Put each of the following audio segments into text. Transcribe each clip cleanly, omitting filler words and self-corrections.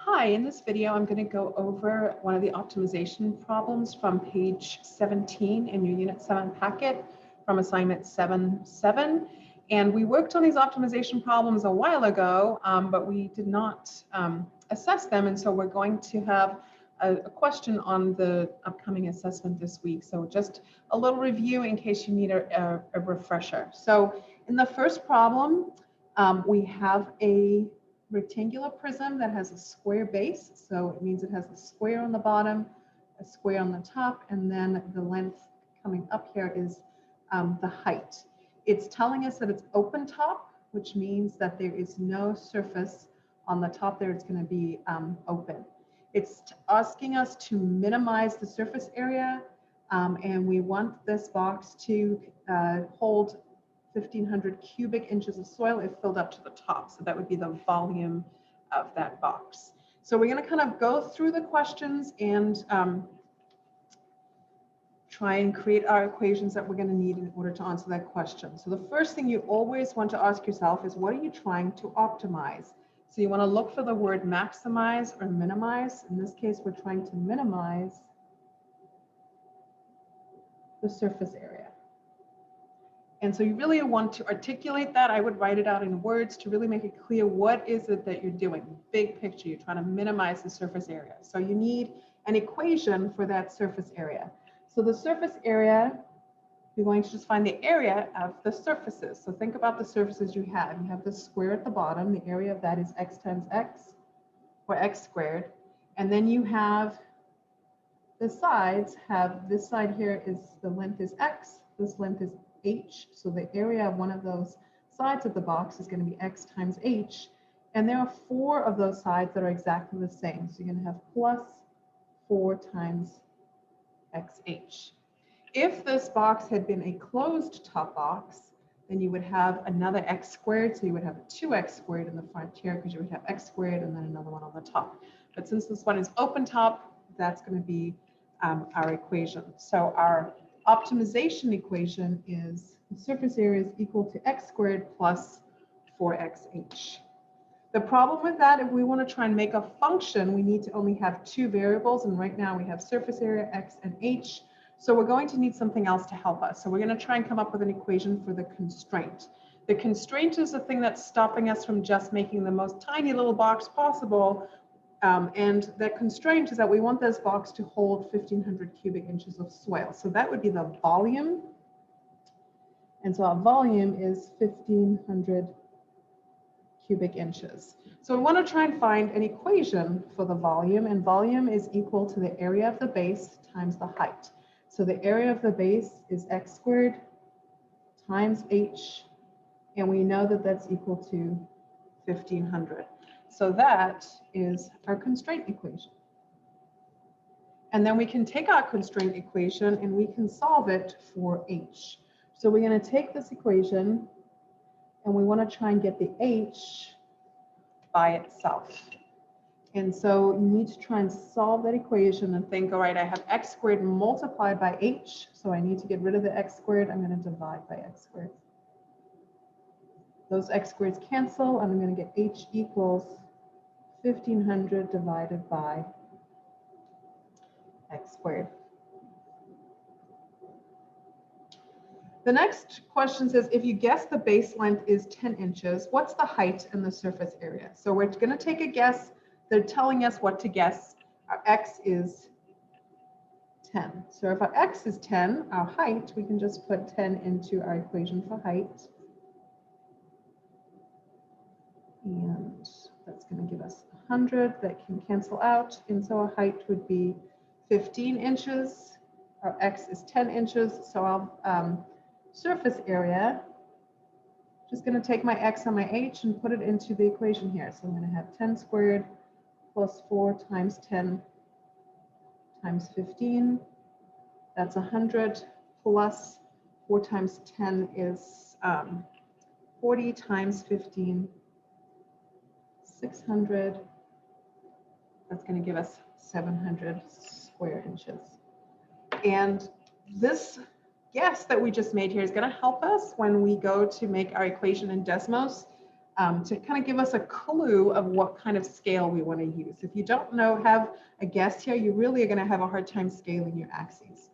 Hi, in this video, I'm going to go over one of the optimization problems from page 17 in your Unit 7 packet from assignment 7.7. And we worked on these optimization problems a while ago, but we did not assess them. And so we're going to have a question on the upcoming assessment this week. So just a little review in case you need a refresher. So in the first problem, we have a rectangular prism that has a square base. So it means it has a square on the bottom, a square on the top, and then the length coming up here is the height. It's telling us that it's open top, which means that there is no surface on the top there. It's going to be open. It's asking us to minimize the surface area, and we want this box to hold 1,500 cubic inches of soil if filled up to the top. So that would be the volume of that box. So we're going to kind of go through the questions and try and create our equations that we're going to need in order to answer that question. So the first thing you always want to ask yourself is, what are you trying to optimize? So you want to look for the word maximize or minimize. In this case, we're trying to minimize the surface area. And so you really want to articulate that. I would write it out in words to really make it clear what is it that you're doing. Big picture, you're trying to minimize the surface area. So you need an equation for that surface area. So the surface area, you're going to just find the area of the surfaces. So think about the surfaces you have. You have the square at the bottom. The area of that is x times x, or x squared. And then you have the sides, have this side here is the length is x, this length is h. So the area of one of those sides of the box is going to be x times h. And there are 4 of those sides that are exactly the same. So you're going to have plus 4 times xh. If this box had been a closed top box, then you would have another x squared. So you would have a 2x squared in the front here because you would have x squared and then another one on the top. But since this one is open top, that's going to be our equation. So our optimization equation is the surface area is equal to x squared plus 4xh. The problem with that, if we want to try and make a function, we need to only have 2 variables. And right now we have surface area x and h. So we're going to need something else to help us. So we're going to try and come up with an equation for the constraint. The constraint is the thing that's stopping us from just making the most tiny little box possible. And the constraint is that we want this box to hold 1,500 cubic inches of soil. So that would be the volume. And so our volume is 1,500 cubic inches. So we want to try and find an equation for the volume, and volume is equal to the area of the base times the height. So the area of the base is x squared times h, and we know that that's equal to 1,500. So that is our constraint equation. And then we can take our constraint equation and we can solve it for h. So we're going to take this equation and we want to try and get the h by itself. And so you need to try and solve that equation and think, all right, I have x squared multiplied by h. So I need to get rid of the x squared. I'm going to divide by x squared. Those x squareds cancel, and I'm going to get h equals 1,500 divided by x squared. The next question says, if you guess the base length is 10 inches, what's the height and the surface area? So we're going to take a guess. They're telling us what to guess. Our x is 10. So if our x is 10, our height, we can just put 10 into our equation for height. And that's going to give us 100. That can cancel out. And so our height would be 15 inches. Our x is 10 inches. So our surface area, just going to take my x and my h and put it into the equation here. So I'm going to have 10 squared plus 4 times 10 times 15. That's 100 plus 4 times 10 is 40 times 15. 600, that's going to give us 700 square inches. And this guess that we just made here is going to help us when we go to make our equation in Desmos. to kind of give us a clue of what kind of scale we want to use. If you don't know, have a guess here, you really are going to have a hard time scaling your axes.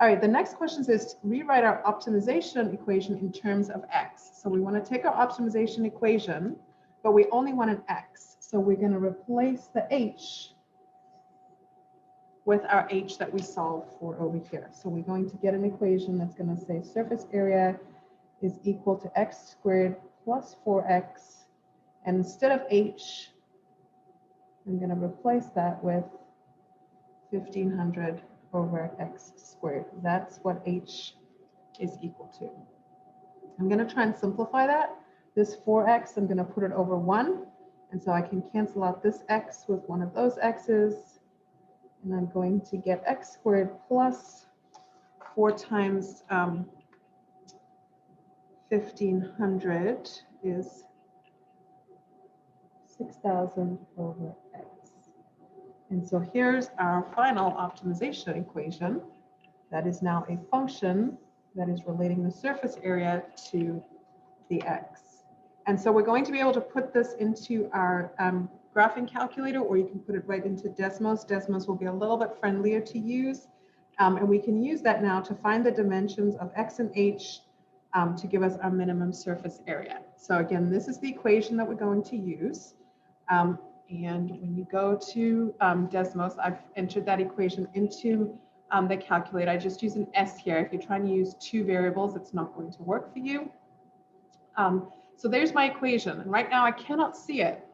All right, the next question is rewrite our optimization equation in terms of x. So we want to take our optimization equation, but we only want an x. So we're going to replace the h with our h that we solved for over here. So we're going to get an equation that's going to say surface area is equal to x squared plus 4x. And instead of h, I'm going to replace that with 1500 over x squared. That's what h is equal to. I'm going to try and simplify that. This 4x, I'm going to put it over 1. And so I can cancel out this x with one of those x's. And I'm going to get x squared plus 4 times 1500 is 6000 over x. And so here's our final optimization equation. That is now a function that is relating the surface area to the x. And so we're going to be able to put this into our graphing calculator, or you can put it right into Desmos. Desmos will be a little bit friendlier to use. And we can use that now to find the dimensions of x and h to give us our minimum surface area. So again, this is the equation that we're going to use. And when you go to Desmos, I've entered that equation into the calculator. I just use an S here. If you're trying to use 2 variables, it's not going to work for you. So there's my equation. And right now I cannot see it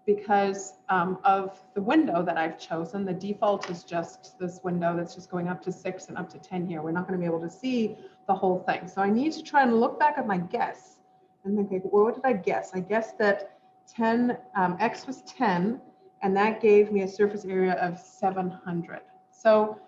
because of the window that I've chosen. The default is just this window that's just going up to 6 and up to 10 here. We're not going to be able to see the whole thing. So I need to try and look back at my guess and think, okay, well, what did I guess? I guessed that x was 10, and that gave me a surface area of 700. So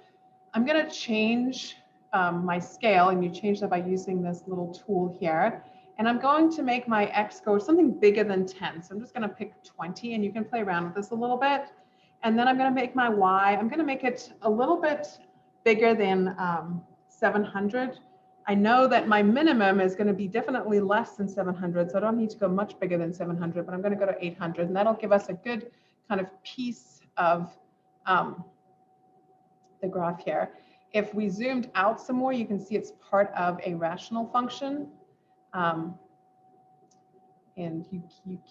I'm going to change my scale, and you change that by using this little tool here. And I'm going to make my x go something bigger than 10. So I'm just going to pick 20, and you can play around with this a little bit. And then I'm going to make my y, I'm going to make it a little bit bigger than 700. I know that my minimum is going to be definitely less than 700, so I don't need to go much bigger than 700, but I'm going to go to 800, and that'll give us a good kind of piece of the graph here. If we zoomed out some more, you can see it's part of a rational function. And you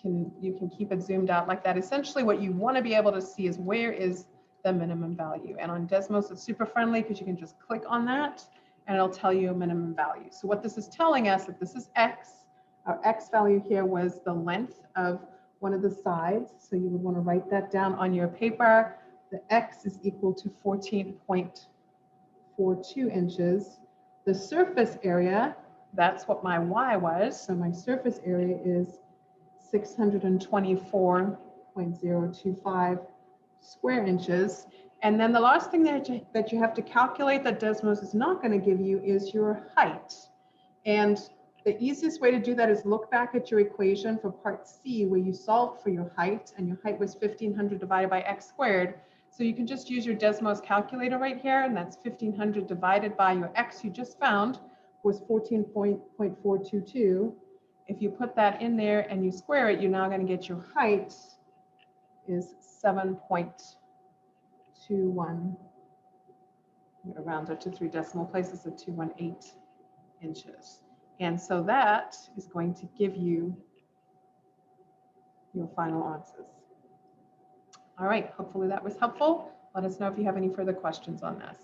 can keep it zoomed out like that. Essentially, what you want to be able to see is where is the minimum value. And on Desmos, it's super friendly because you can just click on that and it'll tell you a minimum value. So what this is telling us, that this is x. Our x value here was the length of one of the sides. So you would want to write that down on your paper. The x is equal to 14.42 inches. The surface area, that's what my y was. So my surface area is 624.025 square inches. And then the last thing that you have to calculate that Desmos is not going to give you is your height. And the easiest way to do that is look back at your equation for part C, where you solved for your height, and your height was 1500 divided by x squared. So you can just use your Desmos calculator right here, and that's 1500 divided by your x you just found was 14.422. If you put that in there and you square it, you're now going to get your height is 7.21. I'm going to round up to 3 decimal places, so 218 inches. And so that is going to give you your final answers. All right, hopefully that was helpful. Let us know if you have any further questions on this.